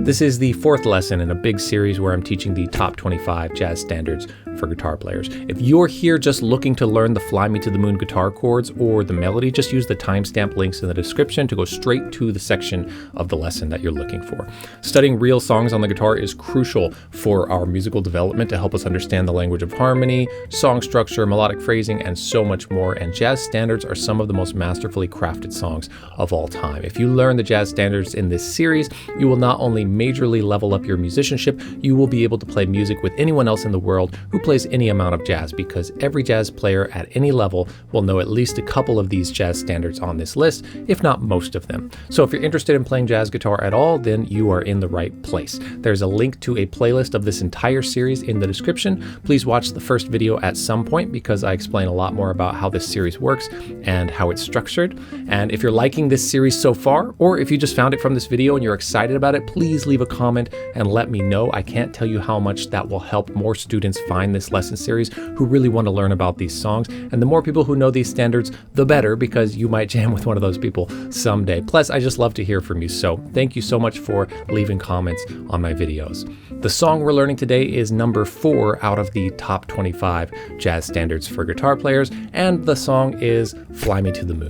This is the fourth lesson in a big series where I'm teaching the top 25 jazz standards for guitar players. If you're here just looking to learn the Fly Me to the Moon guitar chords or the melody, just use the timestamp links in the description to go straight to the section of the lesson that you're looking for. Studying real songs on the guitar is crucial for our musical development to help us understand the language of harmony, song structure, melodic phrasing, and so much more. And jazz standards are some of the most masterfully crafted songs of all time. If you learn the jazz standards in this series, you will not only majorly level up your musicianship, you will be able to play music with anyone else in the world who plays any amount of jazz, because every jazz player at any level will know at least a couple of these jazz standards on this list, if not most of them. So if you're interested in playing jazz guitar at all, then you are in the right place. There's a link to a playlist of this entire series in the description. Please watch the first video at some point because I explain a lot more about how this series works and how it's structured. And if you're liking this series so far, or if you just found it from this video and you're excited about it, please leave a comment and let me know. I can't tell you how much that will help more students find this lesson series who really want to learn about these songs. And the more people who know these standards, the better, because you might jam with one of those people someday. Plus, I just love to hear from you. So thank you so much for leaving comments on my videos. The song we're learning today is number 4 out of the top 25 jazz standards for guitar players, and the song is Fly Me to the Moon.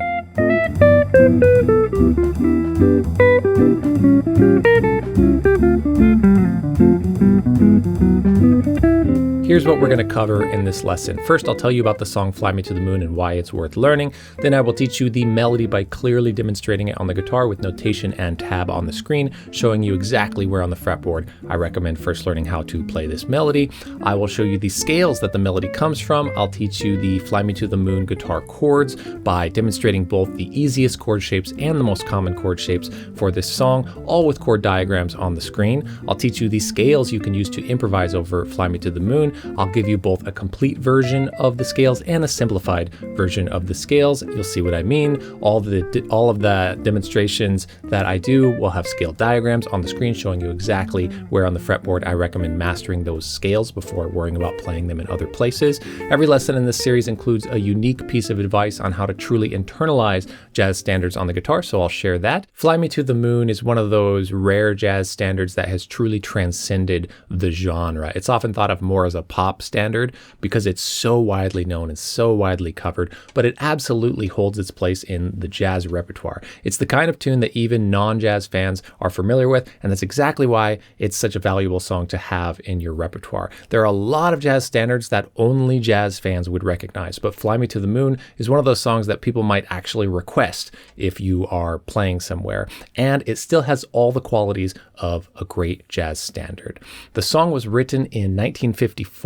Here's what we're going to cover in this lesson. First, I'll tell you about the song Fly Me to the Moon and why it's worth learning. Then I will teach you the melody by clearly demonstrating it on the guitar with notation and tab on the screen, showing you exactly where on the fretboard I recommend first learning how to play this melody. I will show you the scales that the melody comes from. I'll teach you the Fly Me to the Moon guitar chords by demonstrating both the easiest chord shapes and the most common chord shapes for this song, all with chord diagrams on the screen. I'll teach you the scales you can use to improvise over Fly Me to the Moon. I'll give you both a complete version of the scales and a simplified version of the scales. You'll see what I mean. All of the demonstrations that I do will have scale diagrams on the screen showing you exactly where on the fretboard I recommend mastering those scales before worrying about playing them in other places. Every lesson in this series includes a unique piece of advice on how to truly internalize jazz standards on the guitar, so I'll share that. Fly Me to the Moon is one of those rare jazz standards that has truly transcended the genre. It's often thought of more as a pop standard because it's so widely known and so widely covered, but it absolutely holds its place in the jazz repertoire. It's the kind of tune that even non-jazz fans are familiar with, and that's exactly why it's such a valuable song to have in your repertoire. There are a lot of jazz standards that only jazz fans would recognize, but Fly Me to the Moon is one of those songs that people might actually request if you are playing somewhere, and it still has all the qualities of a great jazz standard. The song was written in 1954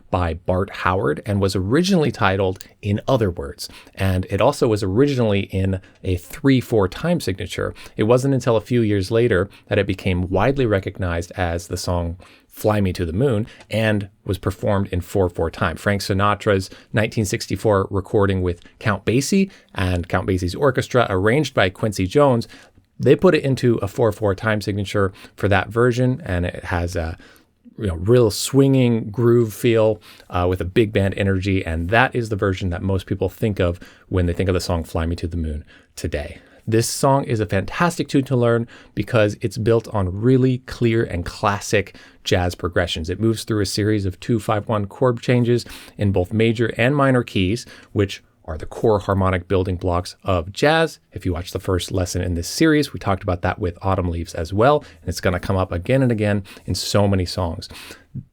by Bart Howard and was originally titled In Other Words, and it also was originally in a 3/4 time signature. It wasn't until a few years later that it became widely recognized as the song Fly Me to the Moon and was performed in 4/4 time. Frank Sinatra's 1964 recording with Count Basie and Count Basie's orchestra, arranged by Quincy Jones, they put it into a 4/4 time signature for that version, and it has a real swinging groove feel with a big band energy, and that is the version that most people think of when they think of the song Fly Me to the Moon today. This song is a fantastic tune to learn because it's built on really clear and classic jazz progressions. It moves through a series of 2-5-1 chord changes in both major and minor keys, which are the core harmonic building blocks of jazz. If you watch the first lesson in this series, we talked about that with Autumn Leaves as well, and it's going to come up again and again in so many songs.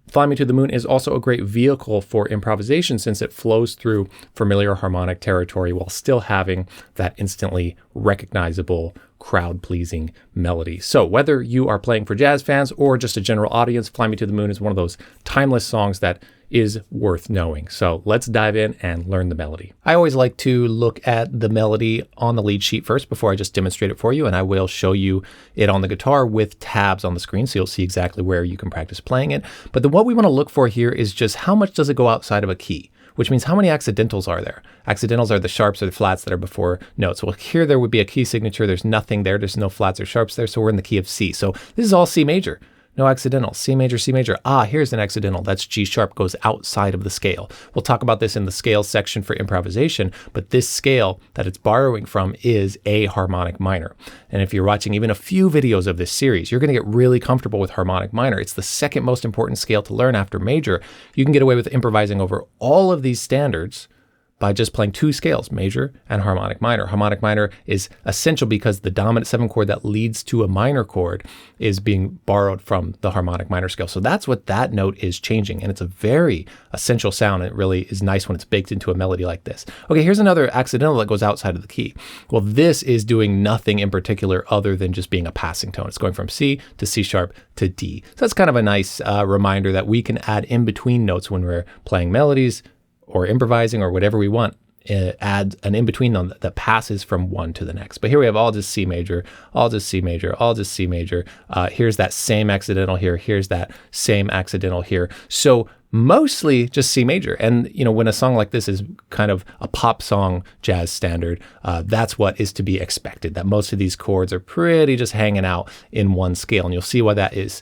Fly Me to the Moon is also a great vehicle for improvisation since it flows through familiar harmonic territory while still having that instantly recognizable, crowd-pleasing melody. So whether you are playing for jazz fans or just a general audience, Fly Me to the Moon is one of those timeless songs that is worth knowing. So let's dive in and learn the melody. I always like to look at the melody on the lead sheet first before I just demonstrate it for you, and I will show you it on the guitar with tabs on the screen so you'll see exactly where you can practice playing it. But what we want to look for here is just how much does it go outside of a key, which means how many accidentals are there? Accidentals are the sharps or the flats that are before notes. Well, here there would be a key signature. There's nothing there. There's no flats or sharps there, so we're in the key of C. So this is all C major. No accidental. C major, C major. Ah, here's an accidental. That's G sharp, goes outside of the scale. We'll talk about this in the scale section for improvisation, but this scale that it's borrowing from is A harmonic minor. And if you're watching even a few videos of this series, you're going to get really comfortable with harmonic minor. It's the second most important scale to learn after major. You can get away with improvising over all of these standards by just playing two scales, major and harmonic minor. Harmonic minor is essential because the dominant 7 chord that leads to a minor chord is being borrowed from the harmonic minor scale. So that's what that note is changing. And it's a very essential sound. It really is nice when it's baked into a melody like this. Okay, here's another accidental that goes outside of the key. Well, this is doing nothing in particular other than just being a passing tone. It's going from C to C sharp to D. So that's kind of a nice reminder that we can add in between notes when we're playing melodies or improvising or whatever we want, add an in-between note that passes from one to the next. But here we have all just C major, all just C major, all just C major. Here's that same accidental here. Here's that same accidental here. So mostly just C major. And, you know, when a song like this is kind of a pop song jazz standard, that's what is to be expected, that most of these chords are pretty just hanging out in one scale. And you'll see why that is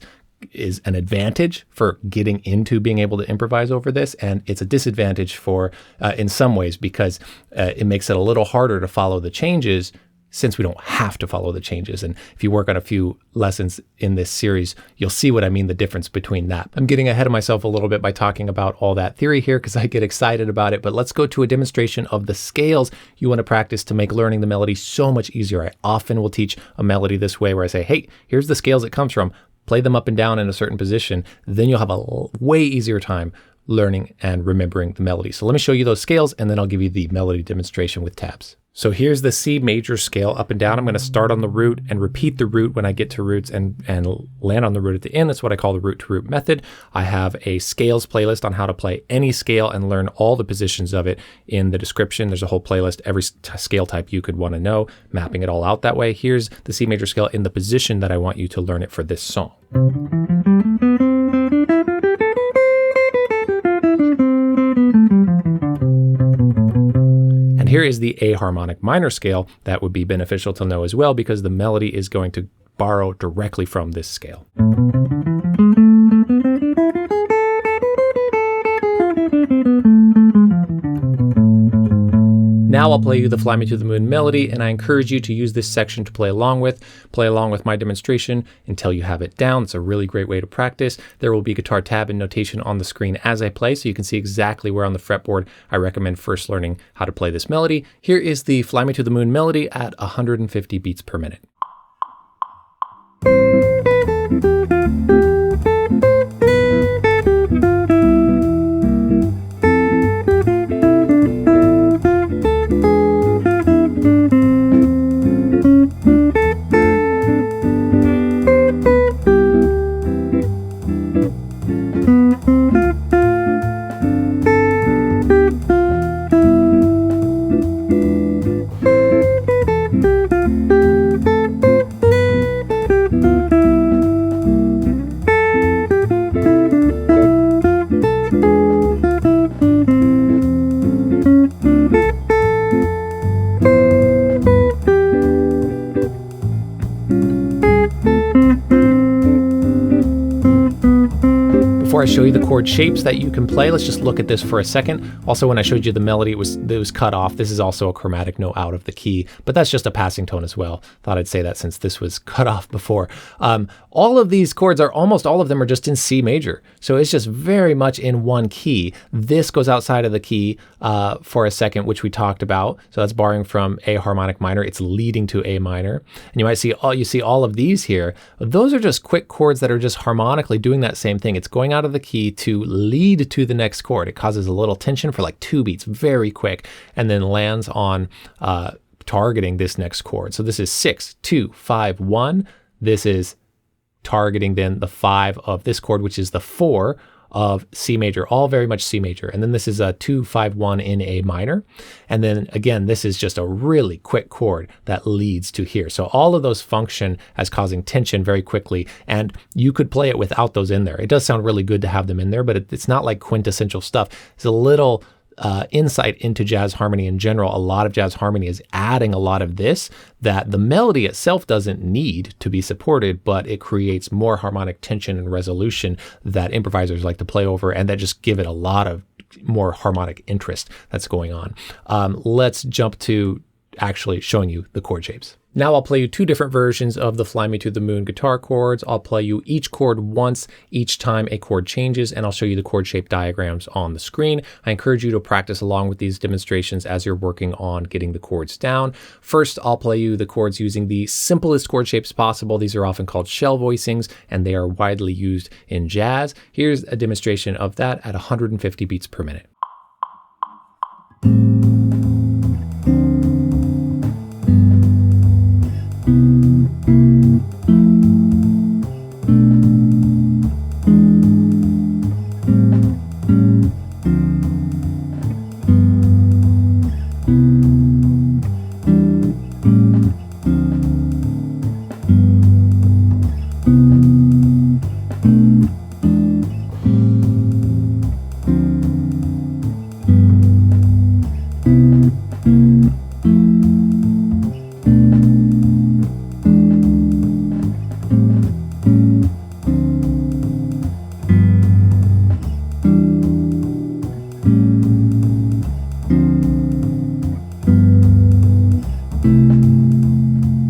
an advantage for getting into being able to improvise over this, and it's a disadvantage for in some ways because it makes it a little harder to follow the changes since we don't have to follow the changes. And if you work on a few lessons in this series, you'll see what I mean, the difference between that. I'm getting ahead of myself a little bit by talking about all that theory here because I get excited about it, but let's go to a demonstration of the scales you want to practice to make learning the melody so much easier. I often will teach a melody this way where I say, hey, here's the scales it comes from. Play them up and down in a certain position, then you'll have a way easier time learning and remembering the melody. So let me show you those scales and then I'll give you the melody demonstration with tabs. So here's the C major scale up and down. I'm going to start on the root and repeat the root when I get to roots and land on the root at the end. That's what I call the root to root method. I have a scales playlist on how to play any scale and learn all the positions of it in the description. There's a whole playlist, every scale type you could want to know, mapping it all out that way. Here's the C major scale in the position that I want you to learn it for this song. Here is the A harmonic minor scale that would be beneficial to know as well because the melody is going to borrow directly from this scale. Now I'll play you the Fly Me to the Moon melody, and I encourage you to use this section to play along with my demonstration until you have it down. It's a really great way to practice. There will be guitar tab and notation on the screen as I play, so you can see exactly where on the fretboard I recommend first learning how to play this melody. Here is the Fly Me to the Moon melody at 150 beats per minute. Before I show you the chord shapes that you can play, let's just look at this for a second. Also, when I showed you the melody, it was cut off. This is also a chromatic note out of the key, but that's just a passing tone as well. Thought I'd say that since this was cut off before. All of these chords almost all of them are just in C major. So it's just very much in one key. This goes outside of the key for a second, which we talked about. So that's borrowing from A harmonic minor. It's leading to A minor. And you might see all of these here. Those are just quick chords that are just harmonically doing that same thing. It's going out of the key to lead to the next chord. It causes a little tension for like 2 beats, very quick, and then lands on targeting this next chord. So this is 6, 2, 5, 1. This is targeting then the 5 of this chord, which is the 4 of C major, all very much C major. And then this is a 2, 5, 1 in A minor. And then again, this is just a really quick chord that leads to here. So all of those function as causing tension very quickly. And you could play it without those in there. It does sound really good to have them in there, but it's not like quintessential stuff. It's a little insight into jazz harmony in general. A lot of jazz harmony is adding a lot of this that the melody itself doesn't need to be supported, but it creates more harmonic tension and resolution that improvisers like to play over, and that just give it a lot of more harmonic interest that's going on. Let's jump to actually showing you the chord shapes. Now I'll play you two different versions of the Fly Me to the Moon guitar chords. I'll play you each chord once each time a chord changes, and I'll show you the chord shape diagrams on the screen. I encourage you to practice along with these demonstrations as you're working on getting the chords down. First, I'll play you the chords using the simplest chord shapes possible. These are often called shell voicings, and they are widely used in jazz. Here's a demonstration of that at 150 beats per minute.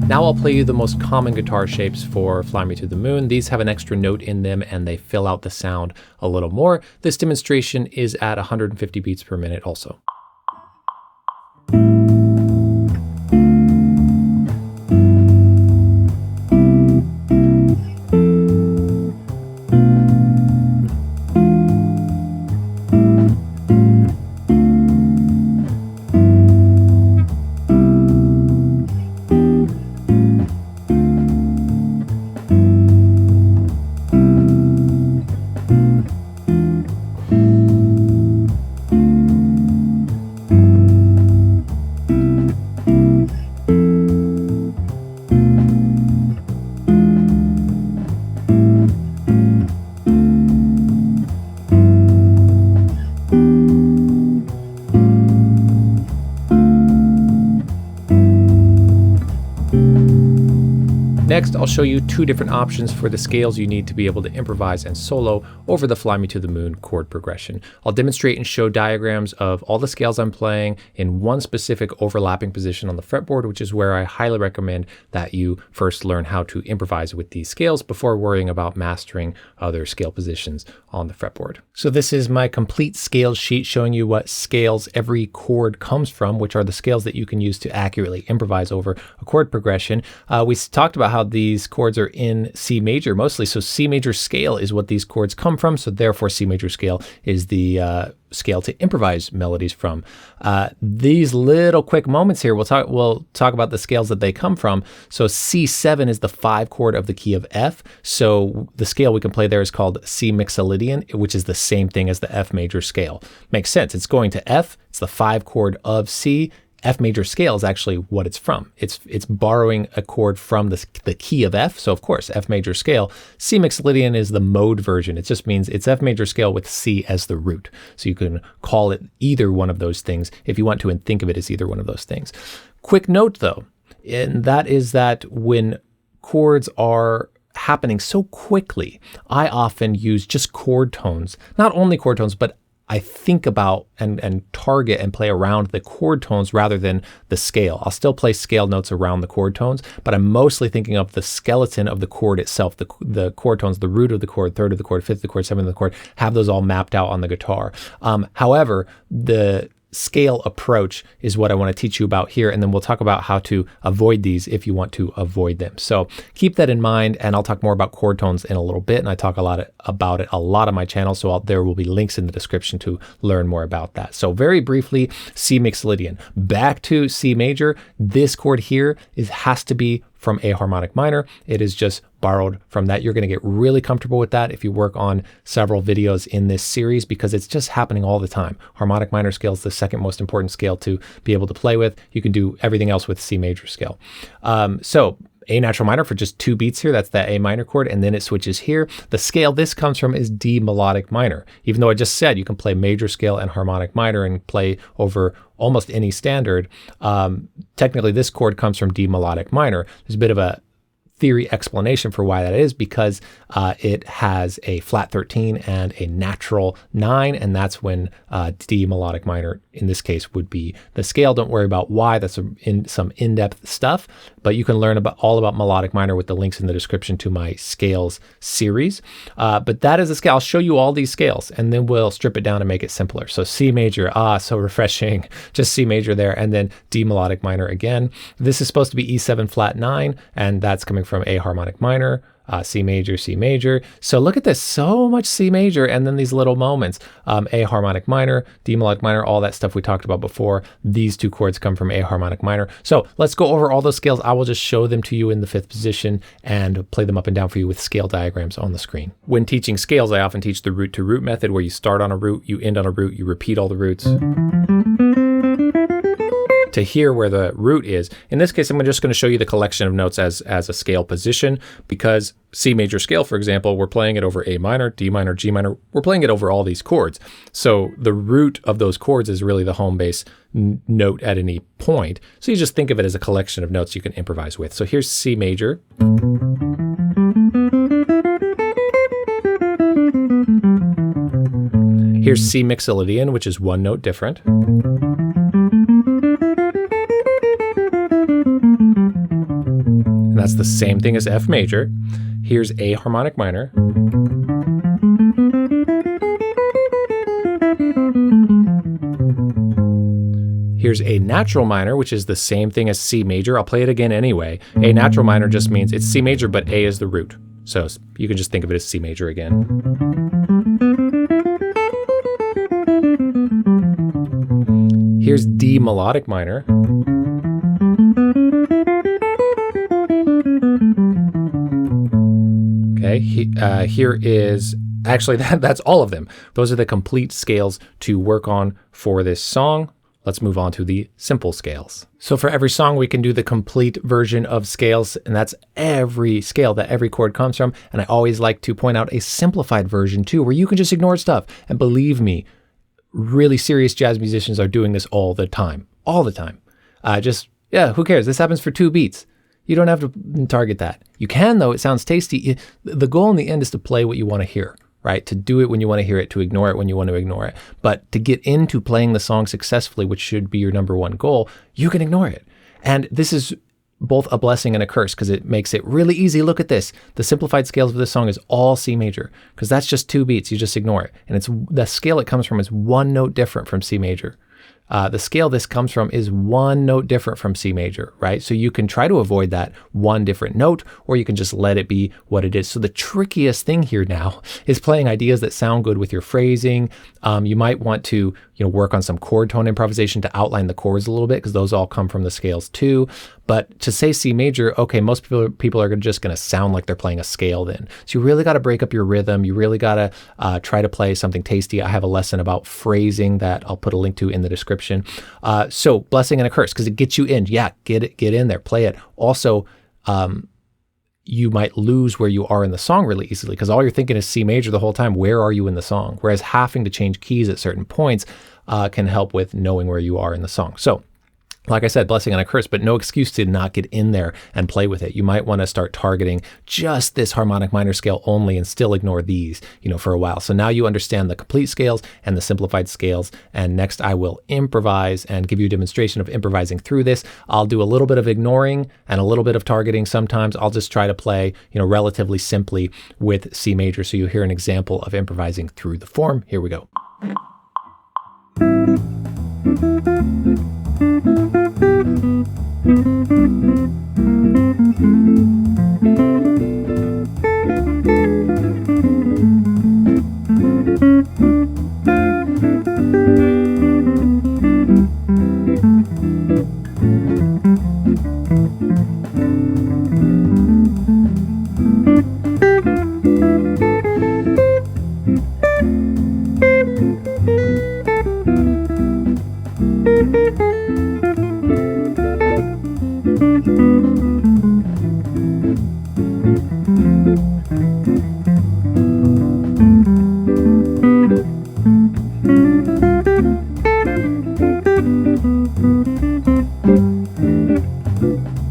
Now I'll play you the most common guitar shapes for Fly Me to the Moon. These have an extra note in them and they fill out the sound a little more. This demonstration is at 150 beats per minute also. Next, I'll show you two different options for the scales you need to be able to improvise and solo over the Fly Me to the Moon chord progression. I'll demonstrate and show diagrams of all the scales I'm playing in one specific overlapping position on the fretboard, which is where I highly recommend that you first learn how to improvise with these scales before worrying about mastering other scale positions on the fretboard. So this is my complete scale sheet showing you what scales every chord comes from, which are the scales that you can use to accurately improvise over a chord progression. We talked about how these chords are in C major mostly, so C major scale is what these chords come from, so therefore C major scale is the scale to improvise melodies from. These little quick moments here, we'll talk about the scales that they come from. So C7 is the 5 chord of the key of F, so the scale we can play there is called C mixolydian, which is the same thing as the F major scale. Makes sense, it's going to F, it's the 5 chord of C. F major scale is actually what it's from. It's borrowing a chord from the key of F, so of course F major scale. C mixolydian is the mode version. It just means it's F major scale with C as the root. So you can call it either one of those things if you want to, and think of it as either one of those things. Quick note though, and that is that when chords are happening so quickly, I often use just chord tones, not only chord tones, but I think about and target and play around the chord tones rather than the scale. I'll still play scale notes around the chord tones, but I'm mostly thinking of the skeleton of the chord itself, the chord tones, the root of the chord, third of the chord, fifth of the chord, seventh of the chord, have those all mapped out on the guitar. However, the scale approach is what I want to teach you about here, and then we'll talk about how to avoid these if you want to avoid them. So keep that in mind, and I'll talk more about chord tones in a little bit, and I talk about it a lot on my channel, so there will be links in the description to learn more about that. So very briefly, C mixolydian. Back to C major, this chord here has to be from A harmonic minor. It is just borrowed from that. You're going to get really comfortable with that if you work on several videos in this series, because it's just happening all the time. Harmonic minor scale is the second most important scale to be able to play with. You can do everything else with C major scale. So A natural minor for just 2 beats here. That's that A minor chord, and then it switches here. The scale this comes from is D melodic minor. Even though I just said you can play major scale and harmonic minor and play over almost any standard, technically this chord comes from D melodic minor. There's a bit of a theory explanation for why that is, because it has a flat 13 and a natural 9, and that's when D melodic minor in this case would be the scale. Don't worry about why, that's some in-depth stuff, but you can learn all about melodic minor with the links in the description to my scales series. But that is a scale. I'll show you all these scales and then we'll strip it down and make it simpler. So C major, so refreshing, just C major there, and then D melodic minor again. This is supposed to be E7 flat 9, and that's coming from A harmonic minor, C major, C major. So look at this, so much C major, and then these little moments, A harmonic minor, D melodic minor, all that stuff we talked about before. These 2 chords come from A harmonic minor. So let's go over all those scales. I will just show them to you in the 5th position and play them up and down for you with scale diagrams on the screen. When teaching scales, I often teach the root to root method, where you start on a root, you end on a root, you repeat all the roots to hear where the root is. In this case, I'm just going to show you the collection of notes as a scale position, because C major scale, for example, we're playing it over A minor, D minor, G minor. We're playing it over all these chords. So the root of those chords is really the home base note at any point. So you just think of it as a collection of notes you can improvise with. So here's C major. Here's C mixolydian, which is 1 note different. And that's the same thing as F major. Here's A harmonic minor. Here's A natural minor, which is the same thing as C major. I'll play it again anyway. A natural minor just means it's C major, but A is the root. So you can just think of it as C major again. Here's D melodic minor. Okay, here is, actually that's all of them. Those are the complete scales to work on for this song. Let's move on to the simple scales. So for every song, we can do the complete version of scales, and that's every scale that every chord comes from. And I always like to point out a simplified version too, where you can just ignore stuff. And believe me, really serious jazz musicians are doing this all the time. All the time. Who cares? This happens for 2 beats. You don't have to target that. You can, though. It sounds tasty. The goal in the end is to play what you want to hear, right? To do it when you want to hear it, to ignore it when you want to ignore it. But to get into playing the song successfully, which should be your number 1 goal, you can ignore it. And this is both a blessing and a curse, because it makes it really easy. Look at this. The simplified scales of this song is all C major, because that's just 2 beats. You just ignore it. And it's the scale it comes from is 1 note different from C major. The scale this comes from is 1 note different from C major, right? So you can try to avoid that 1 different note, or you can just let it be what it is. So the trickiest thing here now is playing ideas that sound good with your phrasing. You might want to, work on some chord tone improvisation to outline the chords a little bit, because those all come from the scales too. But to say C major, okay, most people are just going to sound like they're playing a scale then. So you really got to break up your rhythm. You really got to try to play something tasty. I have a lesson about phrasing that I'll put a link to in the description. So blessing and a curse, because it gets you in. Yeah, get in there, play it. Also, you might lose where you are in the song really easily, because all you're thinking is C major the whole time. Where are you in the song? Whereas having to change keys at certain points can help with knowing where you are in the song. So like I said, blessing and a curse, but no excuse to not get in there and play with it. You might want to start targeting just this harmonic minor scale only and still ignore these, for a while. So now you understand the complete scales and the simplified scales. And next I will improvise and give you a demonstration of improvising through this. I'll do a little bit of ignoring and a little bit of targeting. Sometimes I'll just try to play, relatively simply with C major. So you hear an example of improvising through the form. Here we go.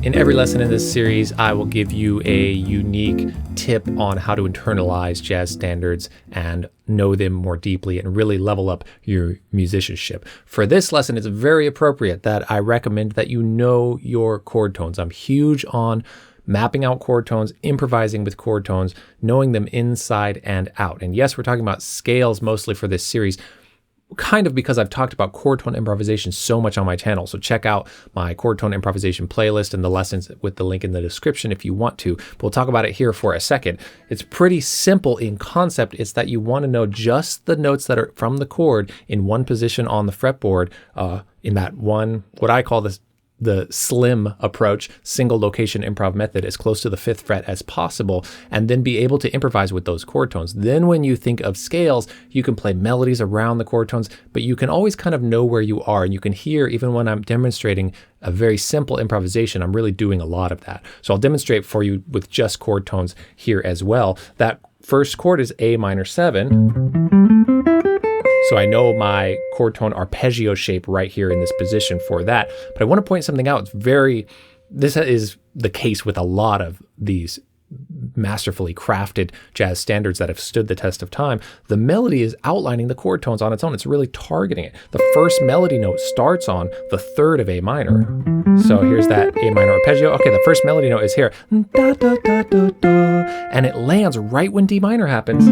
In every lesson in this series, I will give you a unique tip on how to internalize jazz standards and know them more deeply and really level up your musicianship. For this lesson, it's very appropriate that I recommend that you know your chord tones. I'm huge on mapping out chord tones, improvising with chord tones, knowing them inside and out. And yes, we're talking about scales mostly for this series, kind of because I've talked about chord tone improvisation so much on my channel. So check out my chord tone improvisation playlist and the lessons with the link in the description if you want to. But we'll talk about it here for a second. It's pretty simple in concept. It's that you want to know just the notes that are from the chord in one position on the fretboard, in that one, what I call the slim approach, single location improv method, as close to the 5th fret as possible, and then be able to improvise with those chord tones. Then when you think of scales, you can play melodies around the chord tones, but you can always kind of know where you are, and you can hear, even when I'm demonstrating a very simple improvisation, I'm really doing a lot of that. So I'll demonstrate for you with just chord tones here as well. That first chord is A minor 7. So I know my chord tone arpeggio shape right here in this position for that. But I want to point something out. This is the case with a lot of these masterfully crafted jazz standards that have stood the test of time. The melody is outlining the chord tones on its own. It's really targeting it. The first melody note starts on the 3rd of A minor. So here's that A minor arpeggio. Okay, the first melody note is here. Da, da, da, da, da, and it lands right when D minor happens.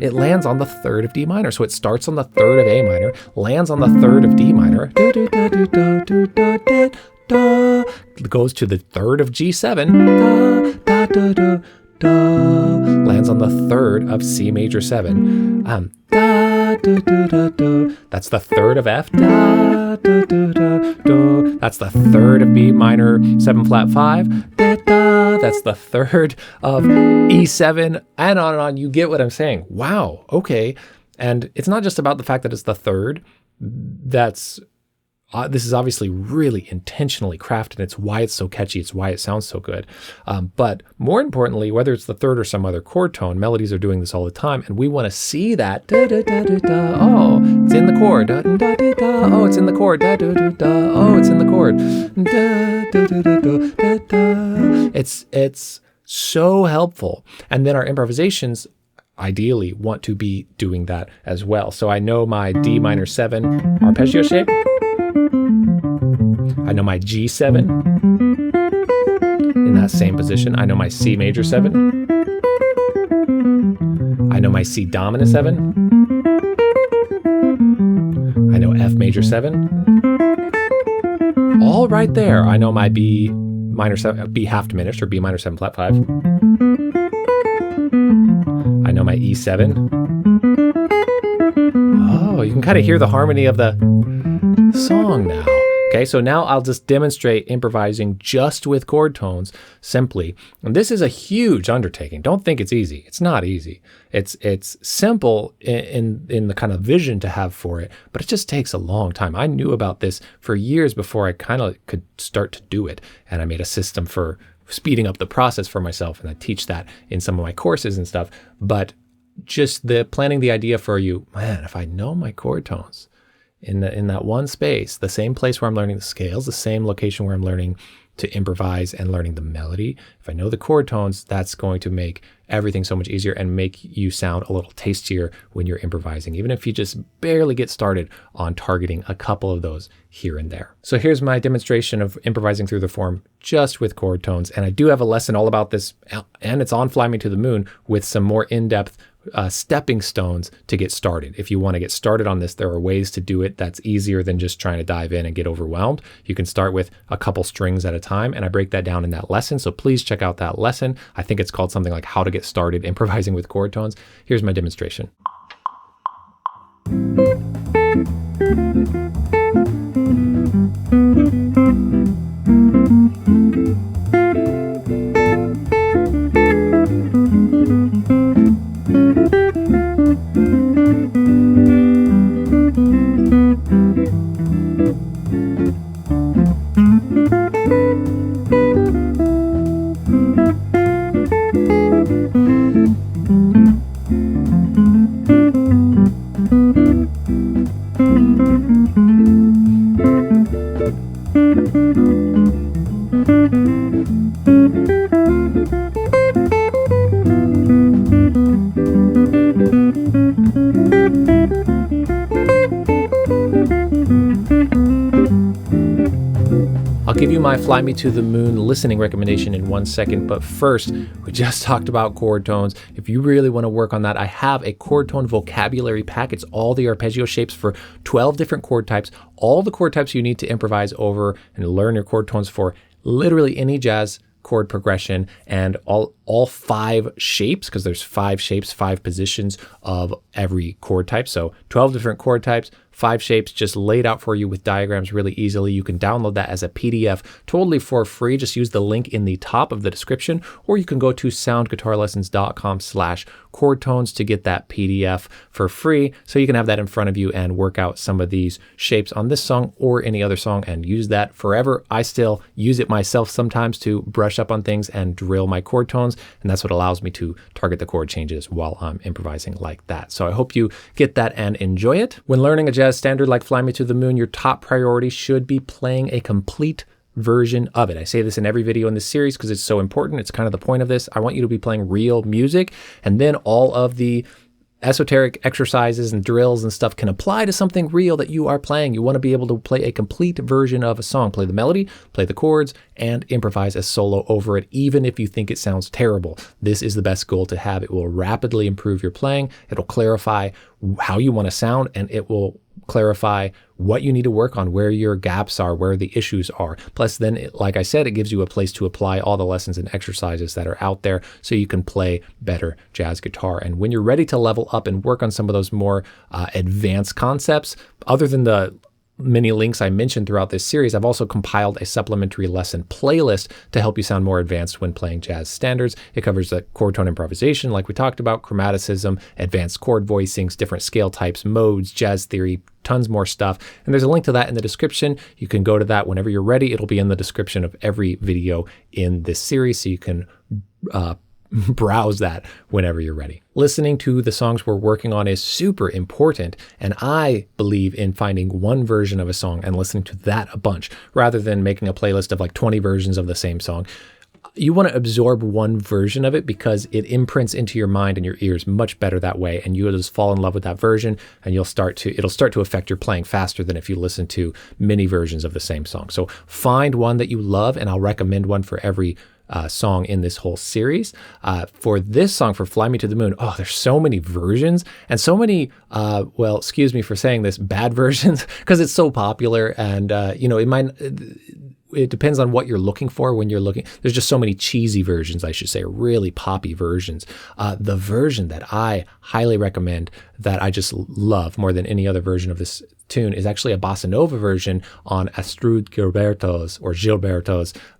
It lands on the 3rd of D minor. So it starts on the 3rd of A minor, lands on the 3rd of D minor, goes to the 3rd of G7, lands on the 3rd of C major 7. That's the 3rd of F. That's the 3rd of B minor 7 flat 5. That's the 3rd of E7, and on. You get what I'm saying. Wow. Okay. And it's not just about the fact that it's the 3rd. This is obviously really intentionally crafted. It's why it's so catchy. It's why it sounds so good. But more importantly, whether it's the 3rd or some other chord tone, melodies are doing this all the time, and we want to see that. Oh, it's in the chord. Oh, it's in the chord. Oh, it's in the chord. It's so helpful. And then our improvisations ideally want to be doing that as well. So I know my D minor 7 arpeggio shape. I know my G7 in that same position. I know my C major 7. I know my C dominant 7. I know F major 7. All right there. I know my B minor 7, B half diminished, or B minor 7 flat 5. I know my E7. Oh, you can kind of hear the harmony of the song now. Okay, so now I'll just demonstrate improvising just with chord tones simply. And this is a huge undertaking. Don't think it's easy. It's not easy. It's simple in the kind of vision to have for it, but it just takes a long time. I knew about this for years before I kind of could start to do it. And I made a system for speeding up the process for myself, and I teach that in some of my courses and stuff. But just planning the idea for you, man, if I know my chord tones, in that one space, the same place where I'm learning the scales, the same location where I'm learning to improvise and learning the melody. If I know the chord tones, that's going to make everything so much easier and make you sound a little tastier when you're improvising, even if you just barely get started on targeting a couple of those here and there. So here's my demonstration of improvising through the form just with chord tones. And I do have a lesson all about this, and it's on Fly Me to the Moon with some more in-depth stepping stones to get started. If you want to get started on this, there are ways to do it that's easier than just trying to dive in and get overwhelmed. You can start with a couple strings at a time, and I break that down in that lesson. So please check out that lesson. I think it's called something like How to Get Started Improvising with Chord Tones. Here's my demonstration. my Fly Me to the Moon listening recommendation in 1 second, but first, we just talked about chord tones. If you really want to work on that, I have a chord tone vocabulary pack. It's all the arpeggio shapes for 12 different chord types, all the chord types you need to improvise over and learn your chord tones for literally any jazz chord progression, and all 5 shapes, because there's 5 shapes, 5 positions of every chord type. So 12 different chord types, 5 shapes just laid out for you with diagrams really easily. You can download that as a PDF totally for free. Just use the link in the top of the description, or you can go to soundguitarlessons.com/chord tones to get that PDF for free, so you can have that in front of you and work out some of these shapes on this song or any other song and use that forever. I still use it myself sometimes to brush up on things and drill my chord tones, and that's what allows me to target the chord changes while I'm improvising like that. So I hope you get that and enjoy it. When learning a jazz standard like Fly Me to the Moon, your top priority should be playing a complete version of it. I say this in every video in this series because it's so important. It's kind of the point of this. I want you to be playing real music, and then all of the esoteric exercises and drills and stuff can apply to something real that you are playing. You want to be able to play a complete version of a song, play the melody, play the chords, and improvise a solo over it, even if you think it sounds terrible. This is the best goal to have. It will rapidly improve your playing. It'll clarify how you want to sound, and it will clarify what you need to work on, where your gaps are, where the issues are. Plus then, like I said, it gives you a place to apply all the lessons and exercises that are out there so you can play better jazz guitar. And when you're ready to level up and work on some of those more advanced concepts, other than the many links I mentioned throughout this series, I've also compiled a supplementary lesson playlist to help you sound more advanced when playing jazz standards. It covers the chord tone improvisation, like we talked about, chromaticism, advanced chord voicings, different scale types, modes, jazz theory, tons more stuff. And there's a link to that in the description. You can go to that whenever you're ready. It'll be in the description of every video in this series, so you can browse that whenever you're ready. Listening to the songs we're working on is super important, and I believe in finding one version of a song and listening to that a bunch, rather than making a playlist of like 20 versions of the same song. You want to absorb one version of it because it imprints into your mind and your ears much better that way, and you'll just fall in love with that version, and it'll start to affect your playing faster than if you listen to many versions of the same song. So find one that you love, and I'll recommend one for every song in this whole series. For this song, for Fly Me to the Moon, there's so many versions and so many, well, excuse me for saying this, bad versions, because it's so popular, and it depends on what you're looking for when you're looking. There's just so many cheesy versions, I should say, really poppy versions. The version that I highly recommend, that I just love more than any other version of this tune, is actually a bossa nova version on Astrud Gilberto's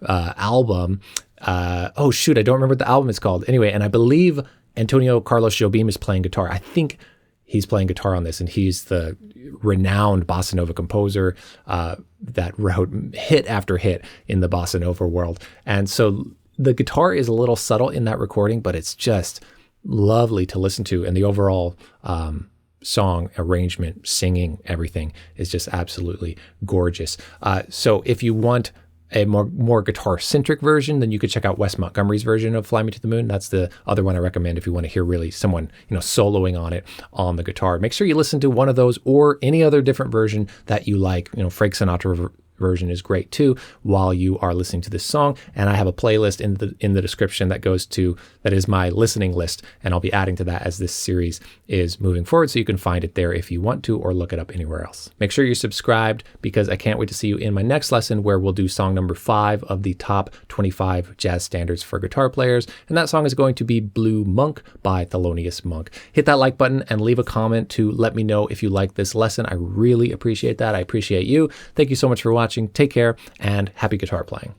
album. I don't remember what the album is called. Anyway, and I believe Antonio Carlos Jobim is playing guitar. I think he's playing guitar on this, and he's the renowned bossa nova composer that wrote hit after hit in the bossa nova world. And so the guitar is a little subtle in that recording, but it's just lovely to listen to, and the overall song arrangement, singing, everything is just absolutely gorgeous. So if you want a more guitar-centric version, then you could check out Wes Montgomery's version of Fly Me to the Moon. That's the other one I recommend if you want to hear really someone, soloing on it on the guitar. Make sure you listen to one of those or any other different version that you like. Frank Sinatra version is great too while you are listening to this song. And I have a playlist in the description that is my listening list, and I'll be adding to that as this series is moving forward, so you can find it there if you want to, or look it up anywhere else. Make sure you're subscribed, because I can't wait to see you in my next lesson, where we'll do song number 5 of the top 25 jazz standards for guitar players, and that song is going to be Blue Monk by Thelonious Monk. Hit that like button and leave a comment to let me know if you like this lesson. I really appreciate that. I appreciate you. Thank you so much for watching. Take care, and happy guitar playing.